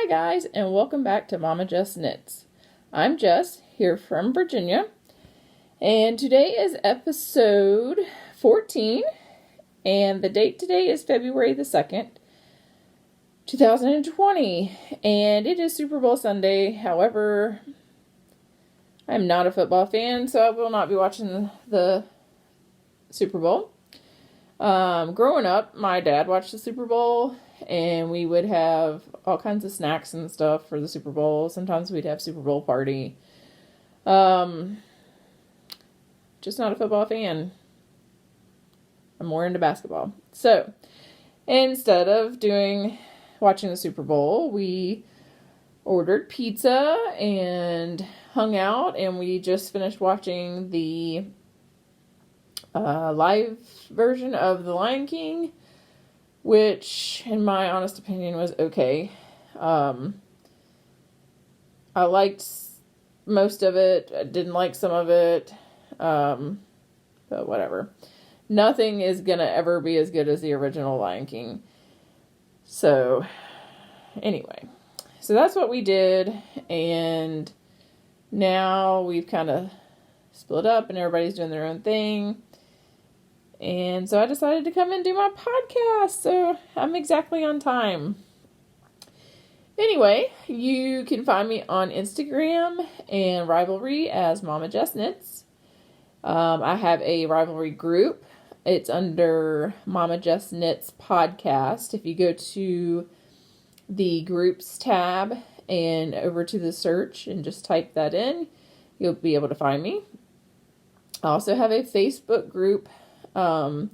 Hi guys, and welcome back to Momma Jess Knits. I'm Jess, here from Virginia, and today is episode 14, and the date today is February the 2nd, 2020, and it is Super Bowl Sunday. However, I'm not a football fan, so I will not be watching the Super Bowl. Growing up, my dad watched the Super Bowl, and we would have all kinds of snacks and stuff for the Super Bowl. Sometimes we'd have Super Bowl party. Just not a football fan. I'm more into basketball. So, instead of watching the Super Bowl, we ordered pizza and hung out, and we just finished watching the live version of The Lion King, which, in my honest opinion, was okay. I liked most of it. I didn't like some of it. But whatever. Nothing is gonna ever be as good as the original Lion King. So, anyway. So that's what we did. And now we've kind of split up and everybody's doing their own thing. And so I decided to come and do my podcast, so I'm exactly on time. Anyway, you can find me on Instagram and Ravelry as Momma Jess Knits. I have a Ravelry group. It's under Momma Jess Knits podcast. If you go to the groups tab and over to the search and just type that in, you'll be able to find me. I also have a Facebook group for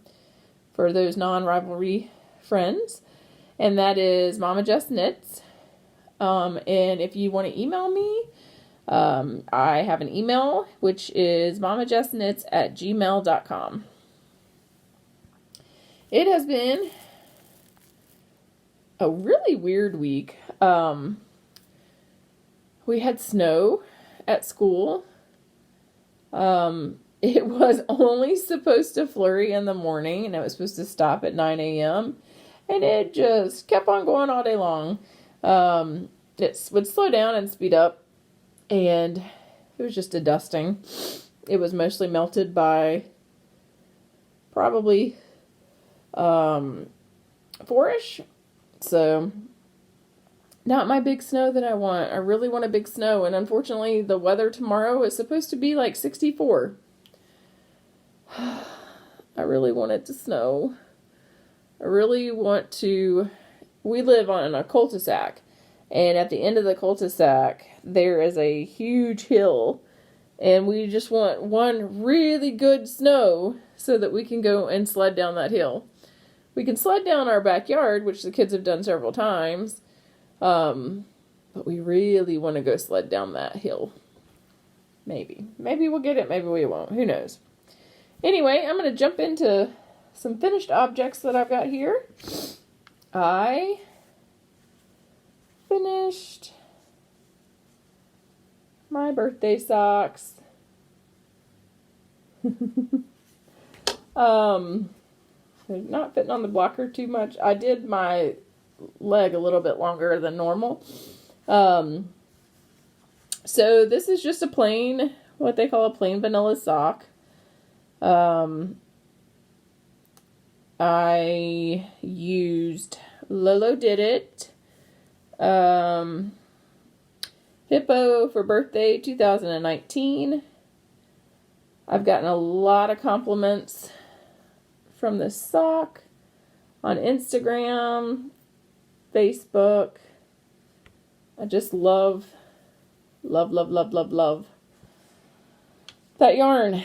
those non-Ravelry friends, and that is Momma Jess Knits. And if you want to email me, I have an email, which is mommajessKnits@gmail.com. It has been a really weird week. We had snow at school. It was only supposed to flurry in the morning, and it was supposed to stop at 9 a.m., and it just kept on going all day long. It would slow down and speed up, and it was just a dusting. It was mostly melted by probably 4-ish, so not my big snow that I want. I really want a big snow, and unfortunately the weather tomorrow is supposed to be like 64. I really want it to snow. I really want to. We live on a cul-de-sac, and at the end of the cul-de-sac there is a huge hill, and we just want one really good snow so that we can go and sled down that hill. We can sled down our backyard, which the kids have done several times, but we really want to go sled down that hill. Maybe we'll get it, maybe we won't, who knows. Anyway, I'm going to jump into some finished objects that I've got here. I finished my birthday socks. They're not fitting on the blocker too much. I did my leg a little bit longer than normal. So this is just a plain, what they call a plain vanilla sock. I used Lolodidit, Hippo for birthday 2019. I've gotten a lot of compliments from this sock on Instagram, Facebook. I just love that yarn.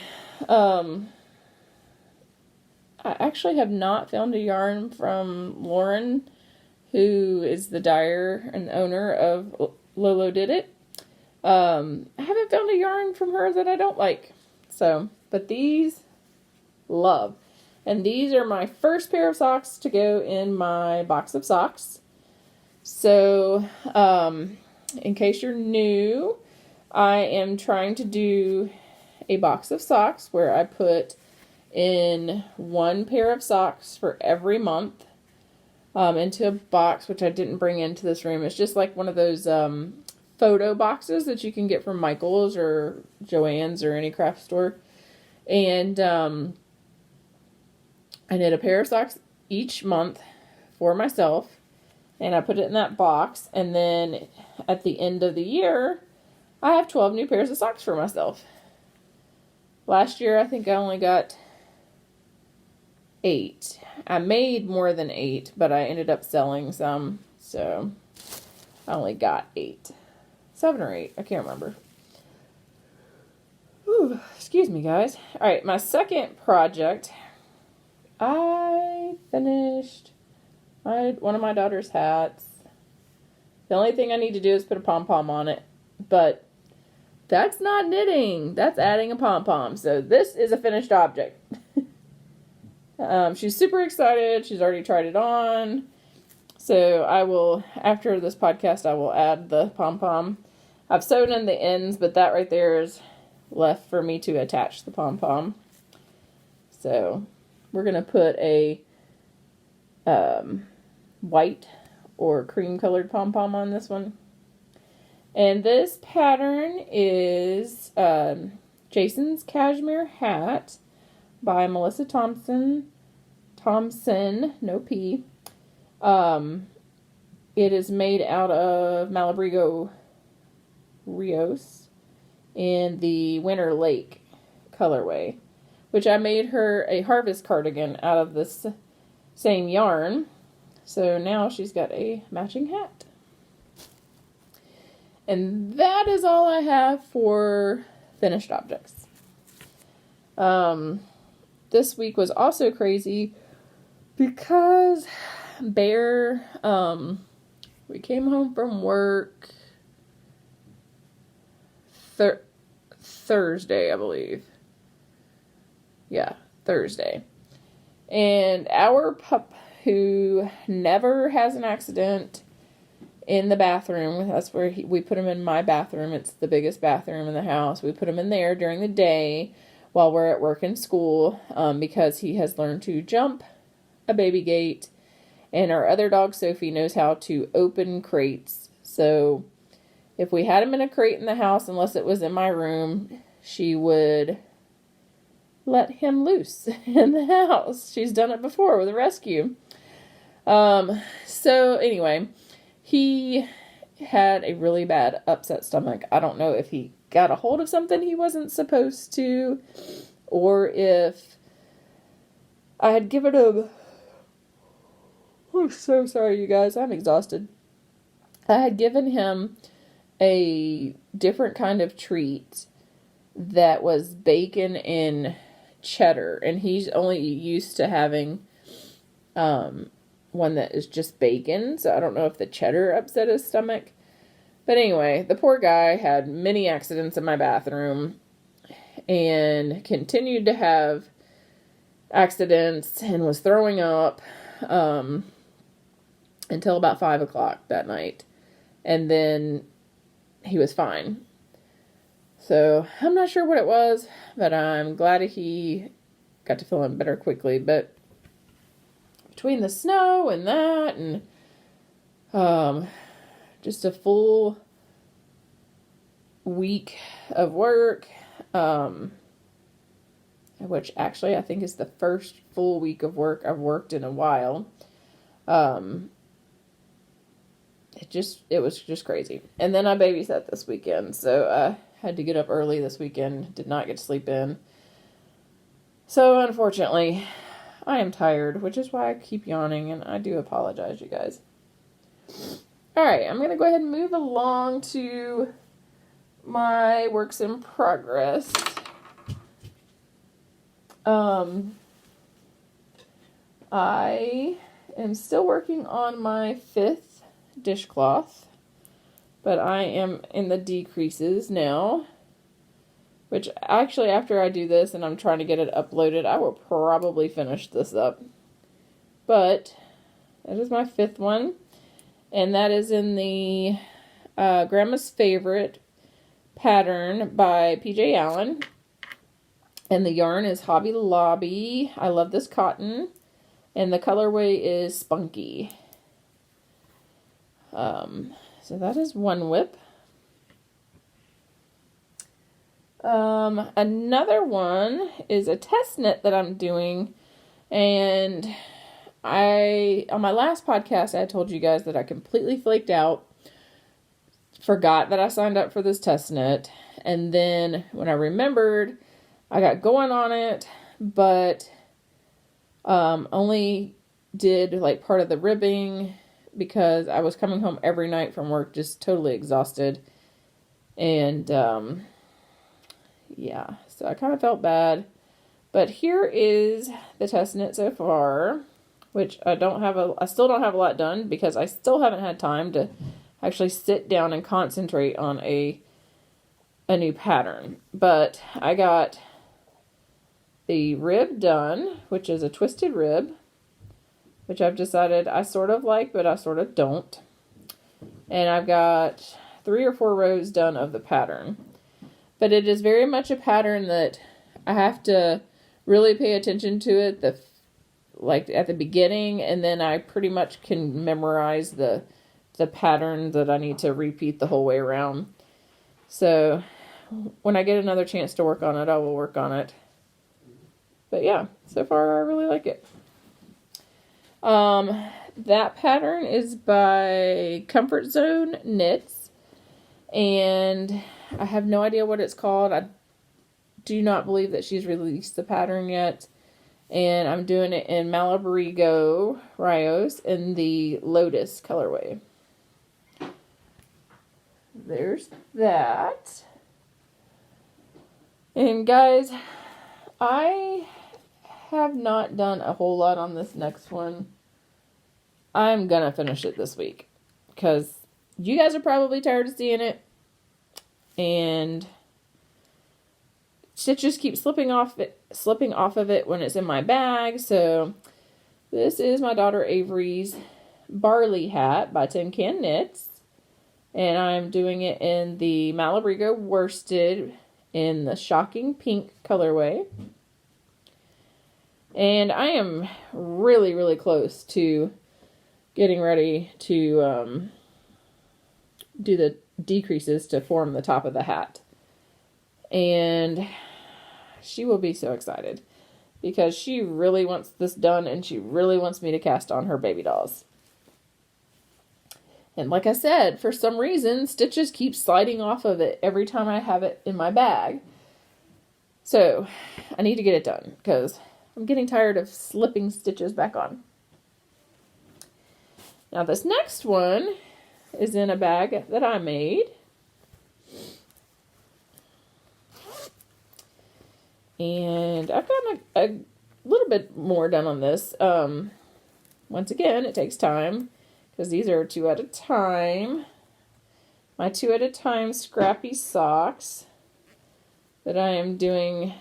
I actually have not found a yarn from Lauren, who is the dyer and owner of Lolodidit. I haven't found a yarn from her that I don't like. So, but these, love. And these are my first pair of socks to go in my box of socks. So, in case you're new, I am trying to do a box of socks where I put in one pair of socks for every month. into a box, which I didn't bring into this room. It's just like one of those photo boxes that you can get from Michael's or Joann's or any craft store. And I knit a pair of socks each month for myself, and I put it in that box, and then at the end of the year, I have 12 new pairs of socks for myself. Last year, I think I only got 8. I made more than 8, but I ended up selling some, so I only got 8. 7 or 8, I can't remember. Ooh, excuse me, guys. All right, my second project, I finished one of my daughter's hats. The only thing I need to do is put a pom-pom on it, but that's not knitting. That's adding a pom-pom. So this is a finished object. She's super excited. She's already tried it on. So I will, after this podcast, I will add the pom-pom. I've sewn in the ends, but that right there is left for me to attach the pom-pom. So we're going to put a white or cream colored pom-pom on this one. And this pattern is Jason's Cashmere Hat by Melissa Thomson, no P. It is made out of Malabrigo Rios in the Winter Lake colorway, which I made her a harvest cardigan out of this same yarn. So now she's got a matching hat. And that is all I have for finished objects. This week was also crazy because Bear, we came home from work Thursday, I believe. Yeah, Thursday. And our pup, who never has an accident in the bathroom, that's where we put him in my bathroom. It's the biggest bathroom in the house. We put him in there during the day while we're at work and school, because he has learned to jump a baby gate. And our other dog, Sophie, knows how to open crates. So if we had him in a crate in the house, unless it was in my room, she would let him loose in the house. She's done it before with a rescue. So anyway, he had a really bad upset stomach. I don't know if he got a hold of something he wasn't supposed to, or if I had given him, I'm so sorry, you guys, I'm exhausted. I had given him a different kind of treat that was bacon and cheddar, and he's only used to having one that is just bacon, so I don't know if the cheddar upset his stomach. But anyway, the poor guy had many accidents in my bathroom and continued to have accidents and was throwing up until about 5 o'clock that night. And then he was fine. So I'm not sure what it was, but I'm glad he got to feeling better quickly. But between the snow and that and just a full week of work, which actually I think is the first full week of work I've worked in a while. It was just crazy. And then I babysat this weekend, so I had to get up early this weekend, did not get to sleep in. So unfortunately, I am tired, which is why I keep yawning, and I do apologize, you guys. Alright, I'm going to go ahead and move along to my works in progress. I am still working on my 5th dishcloth, but I am in the decreases now, which actually after I do this and I'm trying to get it uploaded, I will probably finish this up. But that is my 5th one, and that is in the Grandma's Favorite pattern by PJ Allen, and the yarn is Hobby Lobby. I love this cotton, and the colorway is Spunky. So that is one whip. Another one is a test knit that I'm doing, and on my last podcast, I told you guys that I completely flaked out, forgot that I signed up for this test knit, and then when I remembered, I got going on it, but only did like part of the ribbing because I was coming home every night from work just totally exhausted, and yeah, so I kind of felt bad. But here is the test knit so far, which I still don't have a lot done because I still haven't had time to actually sit down and concentrate on a new pattern. But I got the rib done, which is a twisted rib, which I've decided I sort of like, but I sort of don't. And I've got 3 or 4 rows done of the pattern. But it is very much a pattern that I have to really pay attention to it, like at the beginning, and then I pretty much can memorize the pattern that I need to repeat the whole way around. So when I get another chance to work on it, I will work on it. But yeah, so far I really like it. That pattern is by Comfortzoneknits, and I have no idea what it's called. I do not believe that she's released the pattern yet. And I'm doing it in Malabrigo Rios in the Lotus colorway. There's that. And guys, I have not done a whole lot on this next one. I'm gonna finish it this week because you guys are probably tired of seeing it, and stitches keep slipping off of it when it's in my bag. So this is my daughter Averys Barley Hat by Tincanknits, and I'm doing it in the Malabrigo worsted in the shocking pink colorway. And I am really, really close to getting ready to do the decreases to form the top of the hat. And she will be so excited because she really wants this done and she really wants me to cast on her baby dolls. And like I said, for some reason, stitches keep sliding off of it every time I have it in my bag. So I need to get it done because I'm getting tired of slipping stitches back on. Now this next one is in a bag that I made. And I've got a little bit more done on this. Once again, it takes time because these are 2 at a time. My 2 at a time Scrappy socks that I am doing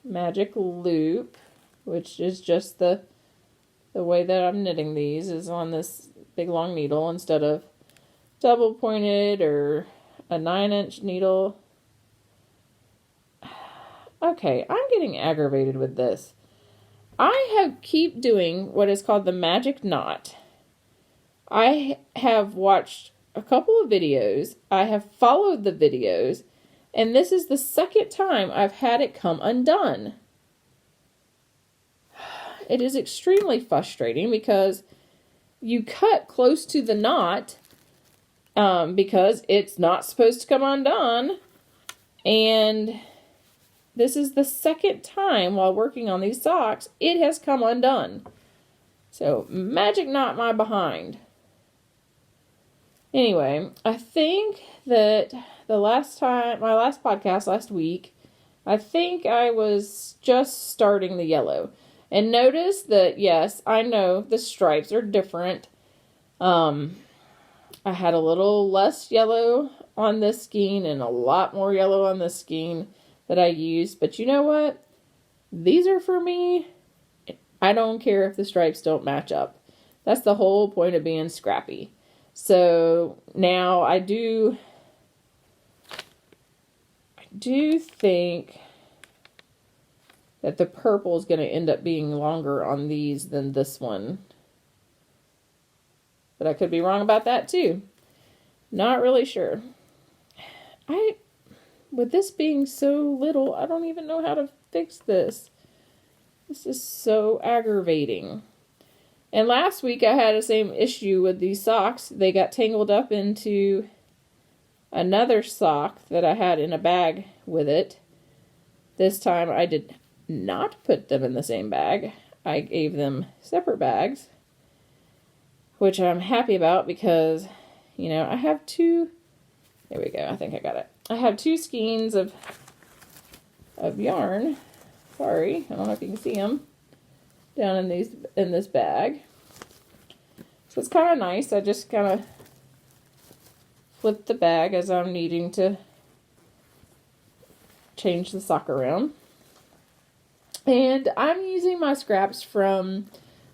magic loop, which is just the way that I'm knitting these is on this big long needle instead of double pointed or a 9-inch needle. Okay, I'm getting aggravated with this. I keep doing what is called the magic knot. I have watched a couple of videos. I have followed the videos. And this is the second time I've had it come undone. It is extremely frustrating because you cut close to the knot because it's not supposed to come undone. And this is the second time while working on these socks, it has come undone. So, magic knot my behind. Anyway, I think that my last podcast last week, I think I was just starting the yellow. And notice that, yes, I know the stripes are different. I had a little less yellow on this skein and a lot more yellow on this skein that I used. But you know what? These are for me. I don't care if the stripes don't match up. That's the whole point of being scrappy. So now I do think that the purple is going to end up being longer on these than this one. but I could be wrong about that too. Not really sure. With this being so little, I don't even know how to fix this. This is so aggravating. And last week I had the same issue with these socks. They got tangled up into another sock that I had in a bag with it. This time I did not put them in the same bag. I gave them separate bags, which I'm happy about because, you know, I have two. There we go. I think I got it. I have 2 skeins of yarn. Sorry, I don't know if you can see them down in this bag. So it's kind of nice. I just kind of flip the bag as I'm needing to change the sock around. And I'm using my scraps from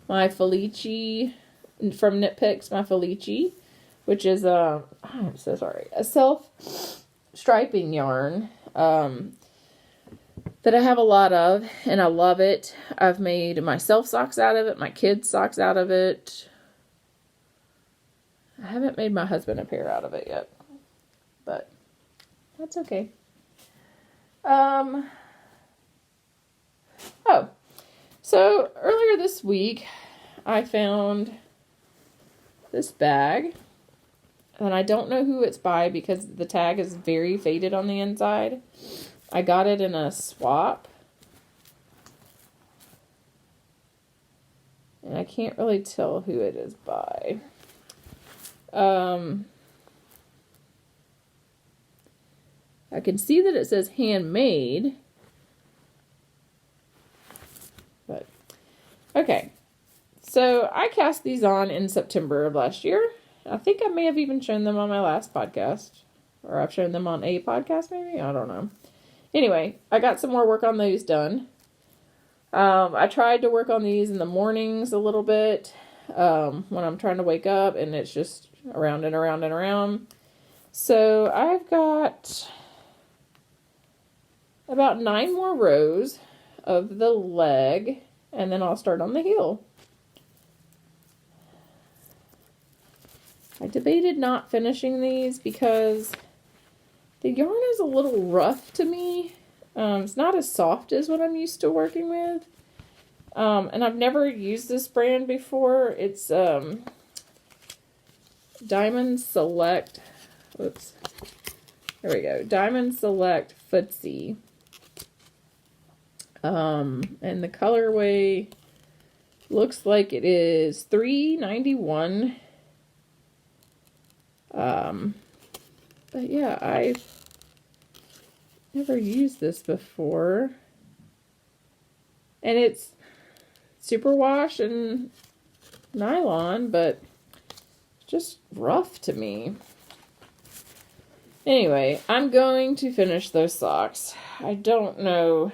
my Felici, from Knit Picks, my Felici, which is I'm so sorry, a self-striping yarn that I have a lot of, and I love it. I've made myself socks out of it, my kids socks out of it. I haven't made my husband a pair out of it yet, but that's okay. Oh, so earlier this week, I found this bag, and I don't know who it's by because the tag is very faded on the inside. I got it in a swap, and I can't really tell who it is by. I can see that it says handmade, but okay. So I cast these on in September of last year. I think I may have even shown them on my last podcast, or I've shown them on a podcast maybe, I don't know. Anyway, I got some more work on those done. I tried to work on these in the mornings a little bit, when I'm trying to wake up, and it's just around and around and around. So I've got about 9 more rows of the leg, and then I'll start on the heel. I debated not finishing these because the yarn is a little rough to me. It's not as soft as what I'm used to working with. And I've never used this brand before. It's Diamond Select. Oops. There we go. Diamond Select Footsie. And the colorway looks like it is $3.91. But yeah, I've never used this before. And it's superwash and nylon, but just rough to me. Anyway, I'm going to finish those socks. I don't know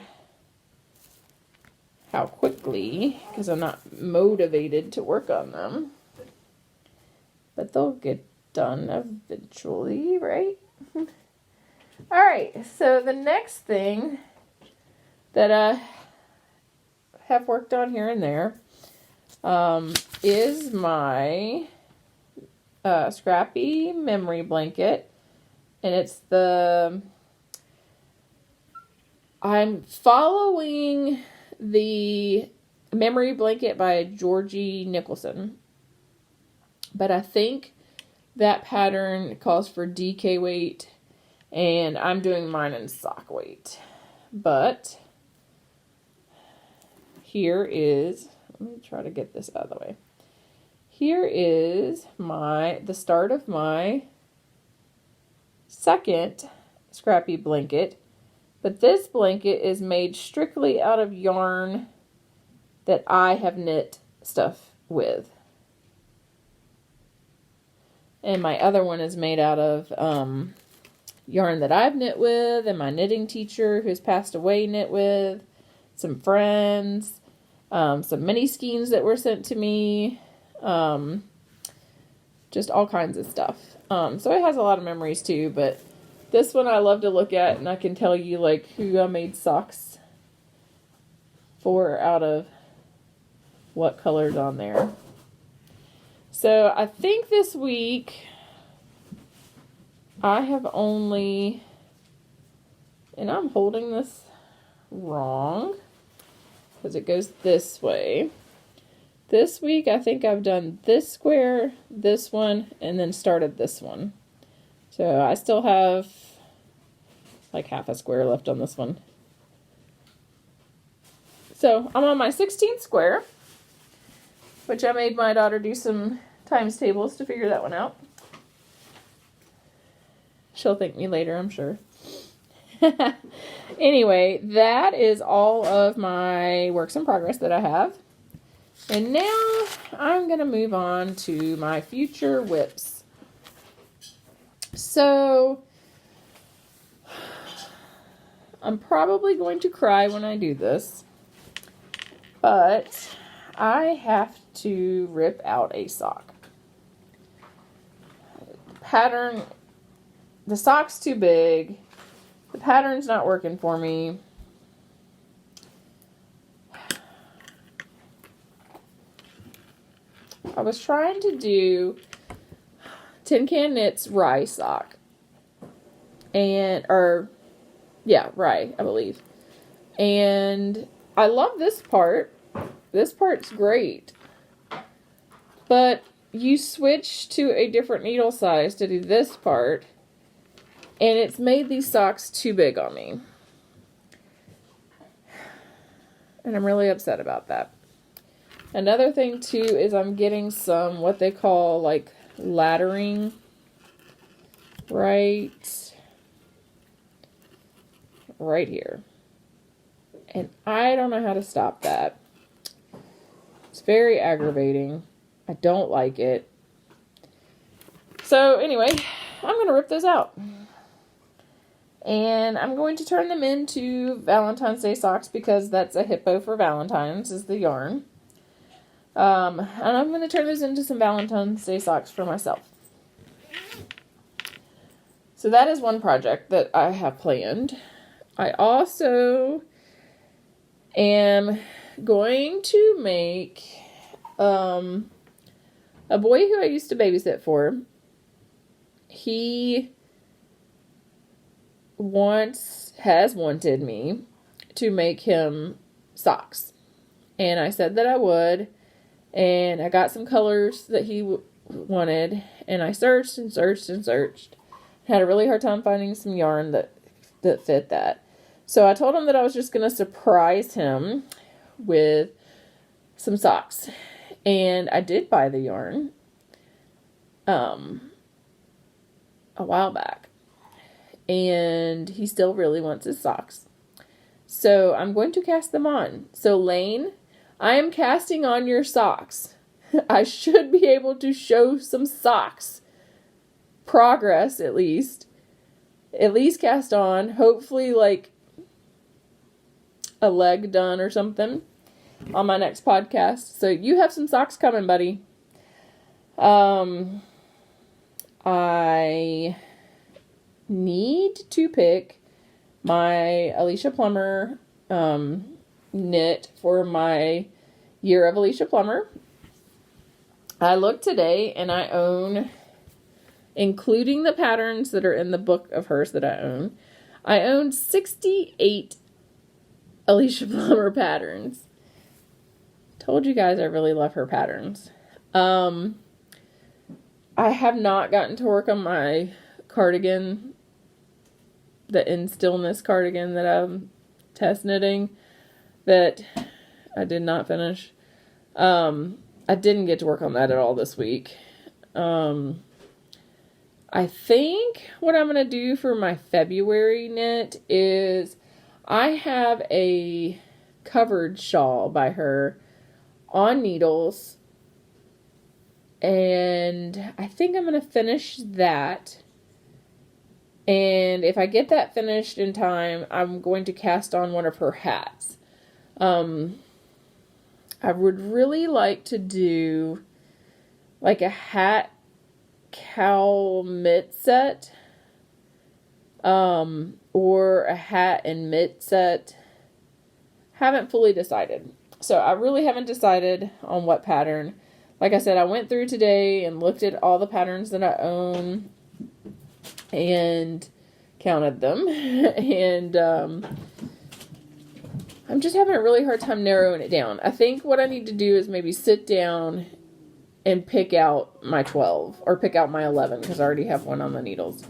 how quickly, because I'm not motivated to work on them. But they'll get done eventually, right? Alright, so the next thing that I have worked on here and there is my Scrappy memory blanket. And it's I'm following the memory blanket by Georgie Nicolson. But I think that pattern calls for DK weight, and I'm doing mine in sock weight. But here is, let me try to get this out of the way. Here is the start of my second Scrappy blanket, but this blanket is made strictly out of yarn that I have knit stuff with. And my other one is made out of yarn that I've knit with, and my knitting teacher who's passed away knit with, some friends, some mini skeins that were sent to me, just all kinds of stuff. So it has a lot of memories too, but this one I love to look at, and I can tell you like who I made socks for out of what colors on there. So I think this week I have only, and I'm holding this wrong because it goes this way. This week I think I've done this square, this one, and then started this one. So I still have like half a square left on this one. So I'm on my 16th square, which I made my daughter do some times tables to figure that one out. She'll thank me later, I'm sure. Anyway, that is all of my works in progress that I have. And now I'm going to move on to my future whips. So I'm probably going to cry when I do this, but I have to rip out a sock. Pattern, the sock's too big. The pattern's not working for me. I was trying to do Tincanknits rye sock. Rye, I believe. And I love this part. This part's great. But you switch to a different needle size to do this part, and it's made these socks too big on me. And I'm really upset about that. Another thing too is I'm getting some what they call like laddering right here. And I don't know how to stop that. It's very aggravating. I don't like it. So anyway, I'm going to rip those out. And I'm going to turn them into Valentine's Day socks because that's a hippo for Valentine's is the yarn. And I'm going to turn those into some Valentine's Day socks for myself. So that is one project that I have planned. I also am going to make a boy who I used to babysit for. He has wanted me to make him socks. And I said that I would. And I got some colors that he wanted. And I searched and searched and searched. Had a really hard time finding some yarn that fit that. So I told him that I was just going to surprise him with some socks. And I did buy the yarn a while back. And he still really wants his socks. So I'm going to cast them on. So Lane, I am casting on your socks. I should be able to show some socks. Progress, at least. At least cast on. Hopefully, like, a leg done or something on my next podcast. So you have some socks coming, buddy. I need to pick my Alicia Plummer knit for my year of Alicia Plummer. I looked today and I own, including the patterns that are in the book of hers that I own 68 Alicia Plummer patterns. Told you guys I really love her patterns. I have not gotten to work on my cardigan, the In Stillness cardigan that I'm test knitting, that I did not finish. I didn't get to work on that at all this week. I think what I'm going to do for my February knit is I have a covered shawl by her on needles, and I think I'm going to finish that. And if I get that finished in time, I'm going to cast on one of her hats. I would really like to do like a hat cowl mitt set, or a hat and mitt set. Haven't fully decided. So I really haven't decided on what pattern. like I said, I went through today and looked at all the patterns that I own and counted them. And I'm just having a really hard time narrowing it down. I think what I need to do is maybe sit down and pick out my 12 or pick out my 11 because I already have one on the needles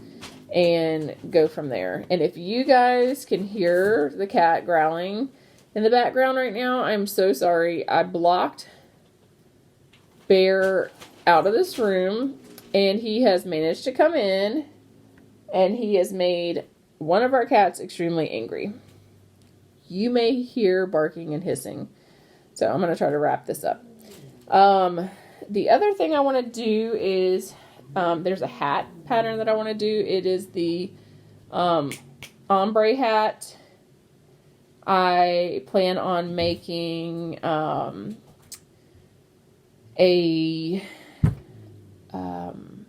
and go from there. And if you guys can hear the cat growling in the background right now, I'm so sorry. I blocked Bear out of this room and he has managed to come in and he has made one of our cats extremely angry. You may hear barking and hissing. So I'm going to try to wrap this up. The other thing I want to do is, there's a hat pattern that I want to do. It is the ombre hat. I plan on making a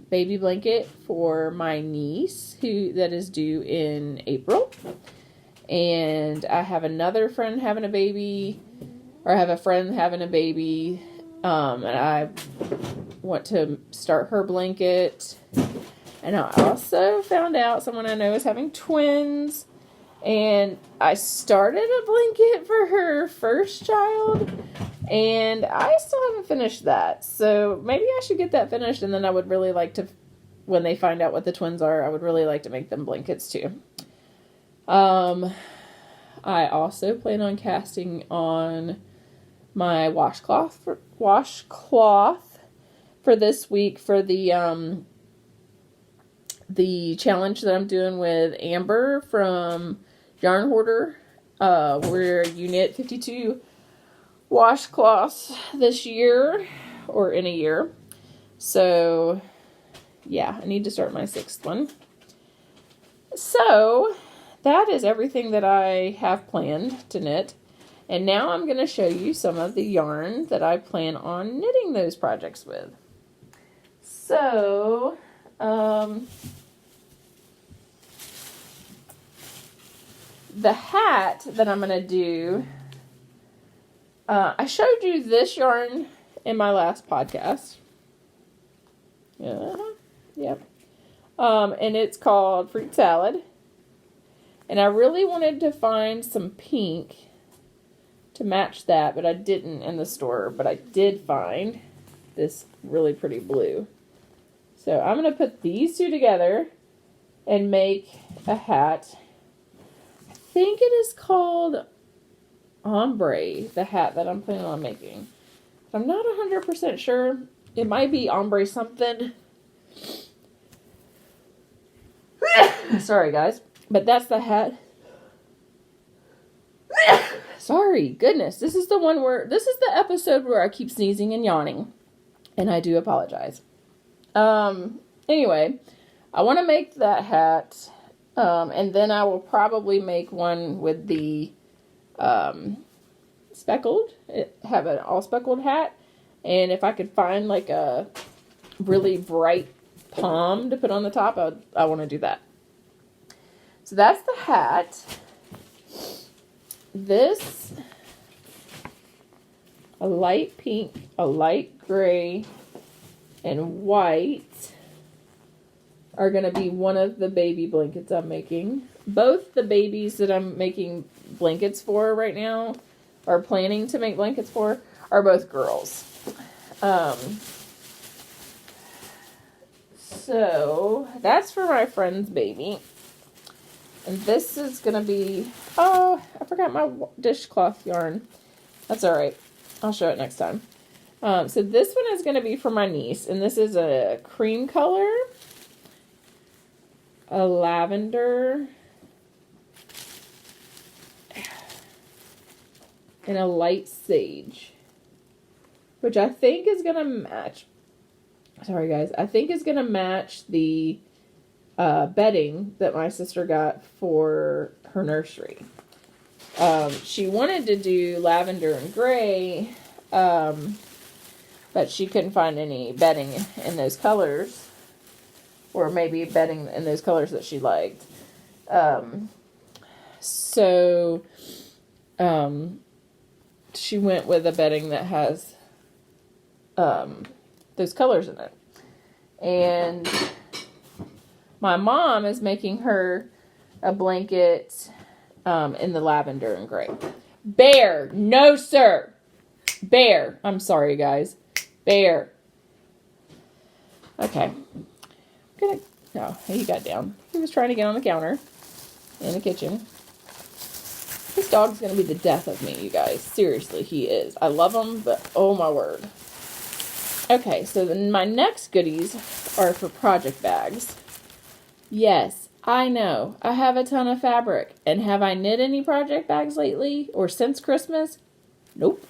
baby blanket for my niece that is due in April. And I have another friend having a baby, or I have a friend having a baby, and I want to start her blanket. And I also found out someone I know is having twins, and I started a blanket for her first child, and I still haven't finished that. So maybe I should get that finished, and then I would really like to, when they find out what the twins are, I would really like to make them blankets too. I also plan on casting on my washcloth for this week for the challenge that I'm doing with Amber from Yarn Hoarder, where you knit 52 washcloths this year, or in a year. So yeah, I need to start my 6th one. So that is everything that I have planned to knit. And now I'm going to show you some of the yarn that I plan on knitting those projects with. So, the hat that I'm going to do, I showed you this yarn in my last podcast. Yep. And it's called Fruit Salad. And I really wanted to find some pink to match that, but I didn't in the store. But I did find this really pretty blue. So I'm going to put these two together and make a hat. I think it is called Ombre, the hat that I'm planning on making. I'm not 100% sure. It might be Ombre something. Sorry, guys. But that's the hat. Sorry, goodness. This is the episode where I keep sneezing and yawning. And I do apologize. Anyway, I want to make that hat. And then I will probably make one with the speckled. Have an all speckled hat. And if I could find like a really bright palm to put on the top, I want to do that. So that's the hat. This, a light pink, a light gray, and white are going to be one of the baby blankets I'm making. Both the babies that I'm making blankets for right now, or planning to make blankets for, are both girls. So that's for my friend's baby. And this is going to be, oh, I forgot my dishcloth yarn. That's all right. I'll show it next time. So this one is going to be for my niece. And this is a cream color, a lavender, and a light sage. Which I think is going to match. Sorry, guys. I think is going to match the bedding that my sister got for her nursery. She wanted to do lavender and gray, but she couldn't find any bedding in those colors, or maybe bedding in those colors that she liked. So she went with a bedding that has those colors in it. And my mom is making her a blanket in the lavender and gray. Bear! No, sir! Bear! I'm sorry, guys. Bear. Okay. No, he got down. He was trying to get on the counter in the kitchen. This dog's going to be the death of me, you guys. Seriously, he is. I love him, but oh my word. Okay, so then my next goodies are for project bags. Yes, I know. I have a ton of fabric. And have I knit any project bags lately? Or since Christmas? Nope.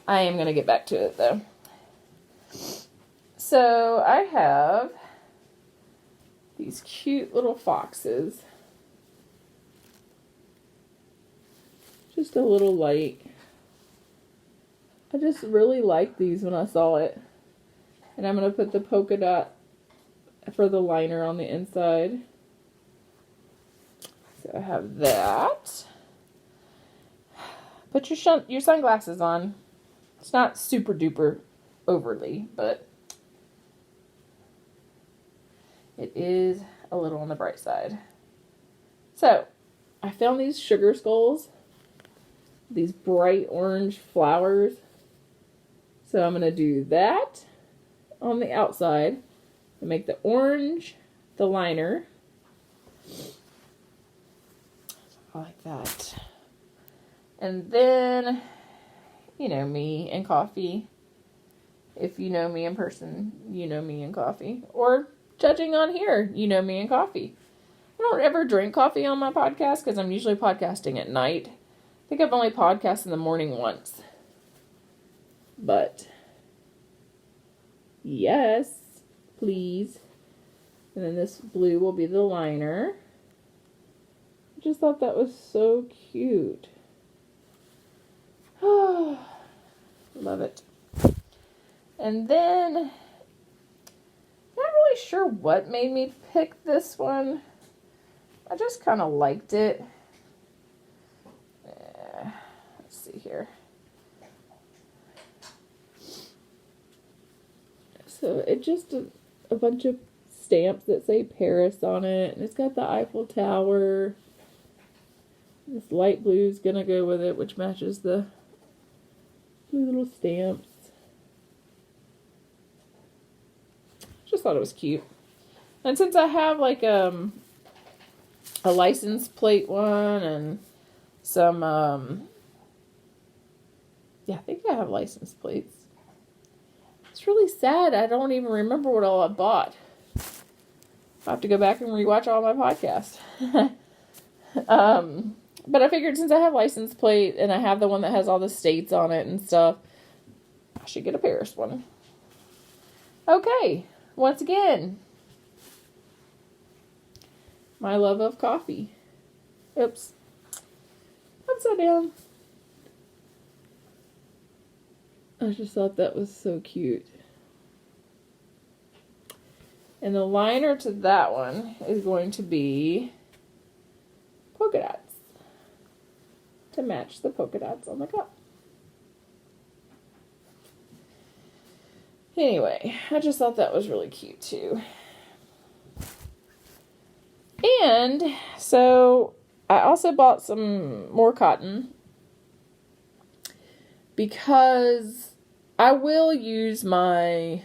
I am going to get back to it, though. So, I have these cute little foxes. Just a little light. I just really liked these when I saw it. And I'm going to put the polka dot for the liner on the inside. So I have that. Put your sunglasses on. It's not super duper overly, but it is a little on the bright side. So I found these sugar skulls. These bright orange flowers. So I'm going to do that on the outside and make the orange the liner. I like that. And then, you know me and coffee. If you know me in person, you know me and coffee. Or judging on here, you know me and coffee. I don't ever drink coffee on my podcast because I'm usually podcasting at night. I think I've only podcasted in the morning once. But, yes, please. And then this blue will be the liner. I just thought that was so cute. Oh, love it. And then, not really sure what made me pick this one. I just kind of liked it. Let's see here. So it's just a bunch of stamps that say Paris on it. And it's got the Eiffel Tower. This light blue is going to go with it, which matches the blue little stamps. Just thought it was cute. And since I have like a license plate one and some, yeah, I think I have license plates. It's really sad. I don't even remember what all I bought. I have to go back and rewatch all my podcasts. But I figured since I have license plate and I have the one that has all the states on it and stuff, I should get a Paris one. Okay, once again, my love of coffee. Oops. Upside down. I just thought that was so cute. And the liner to that one is going to be polka dots to match the polka dots on the cup. Anyway, I just thought that was really cute too. And so I also bought some more cotton because I will use my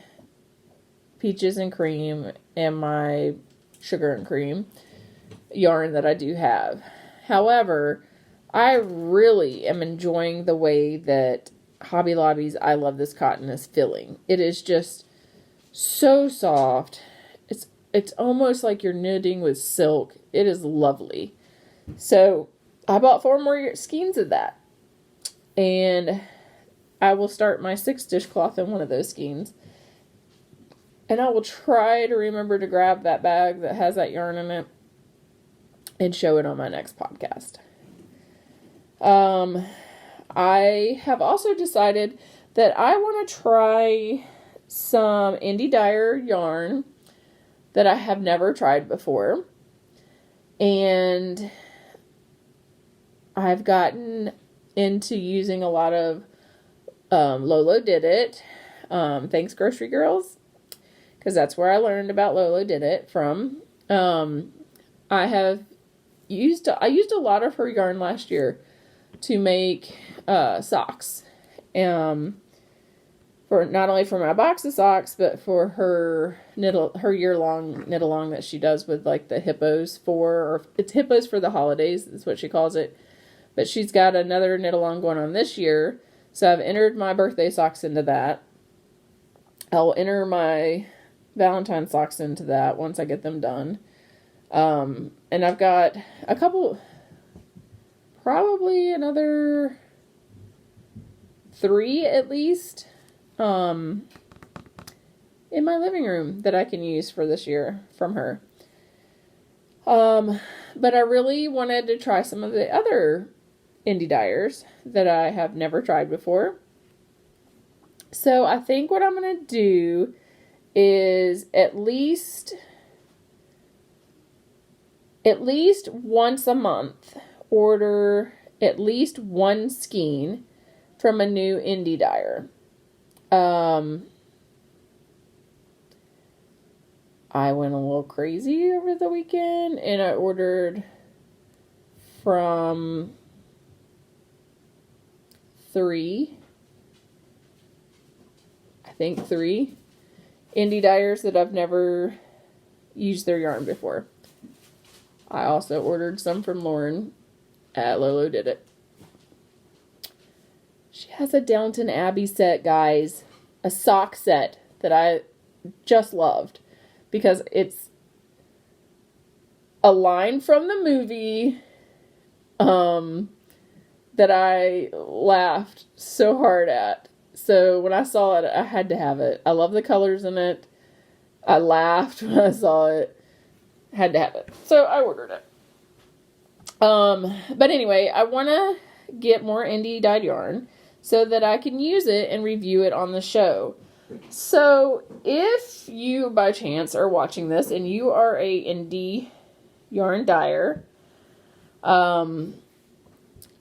peaches and cream and my sugar and cream yarn that I do have. However, I really am enjoying the way that Hobby Lobby's I Love This Cotton is filling. It is just so soft. It's almost like you're knitting with silk. It is lovely. So I bought 4 more skeins of that. And I will start my 6 dishcloth in one of those skeins. And I will try to remember to grab that bag that has that yarn in it and show it on my next podcast. I have also decided that I want to try some Indie Dyer yarn that I have never tried before. And I've gotten into using a lot of Lolodidit. Thanks, Grocery Girls, because that's where I learned about Lolodidit from. I used a lot of her yarn last year to make socks. For not only for my box of socks, but for her year-long knit-along that she does with like the hippos or it's hippos for the holidays, is what she calls it. But she's got another knit-along going on this year, so I've entered my birthday socks into that. I'll enter my Valentine's socks into that once I get them done. And I've got a couple, probably another 3 at least, in my living room that I can use for this year from her. But I really wanted to try some of the other indie dyers that I have never tried before. So I think what I'm going to do is at least once a month order at least one skein from a new indie dyer. I went a little crazy over the weekend and I ordered from 3 indie dyers that I've never used their yarn before. I also ordered some from Lauren at Lolodidit. She has a Downton Abbey set, guys. A sock set that I just loved. Because it's a line from the movie that I laughed so hard at. So when I saw it, I had to have it. I love the colors in it. I laughed when I saw it. Had to have it. So I ordered it. But anyway, I want to get more indie dyed yarn so that I can use it and review it on the show. So if you by chance are watching this and you are a indie yarn dyer,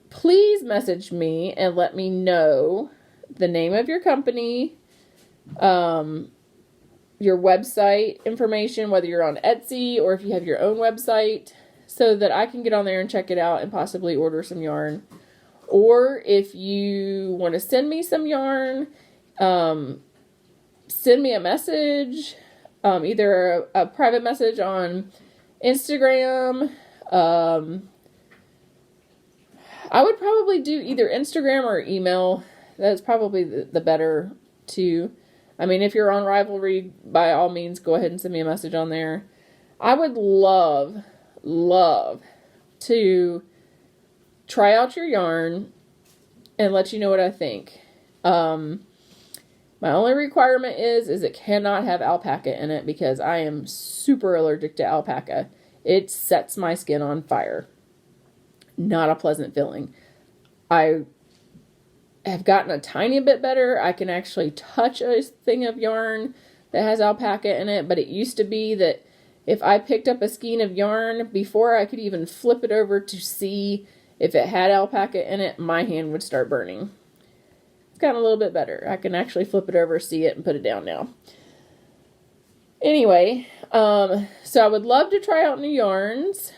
please message me and let me know the name of your company, your website information, whether you're on Etsy or if you have your own website, so that I can get on there and check it out and possibly order some yarn. Or if you want to send me some yarn, send me a message, either a private message on Instagram. I would probably do either Instagram or email. That's probably the better two. I mean, if you're on Ravelry, by all means, go ahead and send me a message on there. I would love to try out your yarn and let you know what I think. My only requirement is it cannot have alpaca in it because I am super allergic to alpaca. It sets my skin on fire. Not a pleasant feeling. I have gotten a tiny bit better. I can actually touch a thing of yarn that has alpaca in it, but it used to be that if I picked up a skein of yarn, before I could even flip it over to see if it had alpaca in it, my hand would start burning. Gotten a little bit better. I can actually flip it over, see it, and put it down now. Anyway, so I would love to try out new yarns.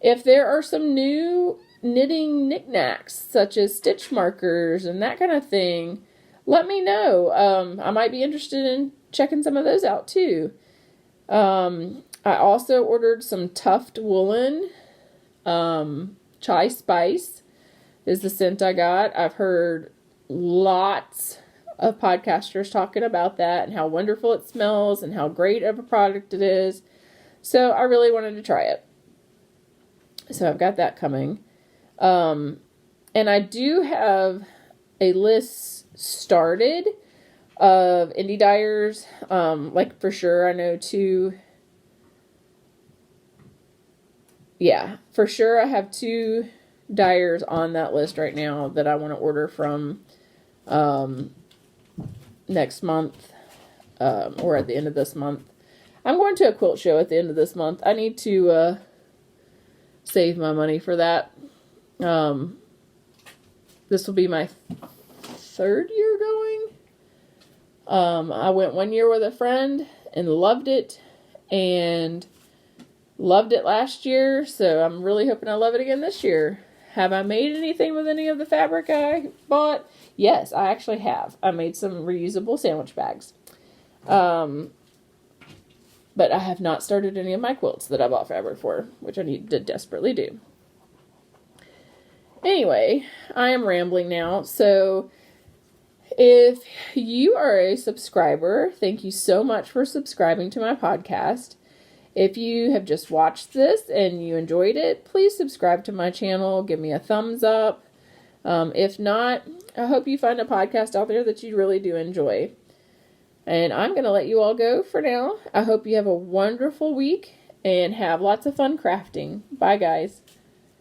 If there are some new knitting knickknacks, such as stitch markers and that kind of thing, let me know. I might be interested in checking some of those out too. I also ordered some tuft woolen, chai spice is the scent I got. I've heard lots of podcasters talking about that and how wonderful it smells and how great of a product it is. So I really wanted to try it. So I've got that coming. And I do have a list started of indie dyers. Like for sure I know 2. Yeah, for sure I have 2 dyers on that list right now that I want to order from next month, or at the end of this month. I'm going to a quilt show at the end of this month. I need to save my money for that. This will be my third year going. I went 1 year with a friend and loved it, and loved it last year, so I'm really hoping I love it again this year. Have I made anything with any of the fabric I bought? Yes, I actually have. I made some reusable sandwich bags. But I have not started any of my quilts that I bought fabric for, which I need to desperately do. Anyway, I am rambling now, so if you are a subscriber, thank you so much for subscribing to my podcast. If you have just watched this and you enjoyed it, please subscribe to my channel. Give me a thumbs up. If not, I hope you find a podcast out there that you really do enjoy. And I'm going to let you all go for now. I hope you have a wonderful week and have lots of fun crafting. Bye, guys.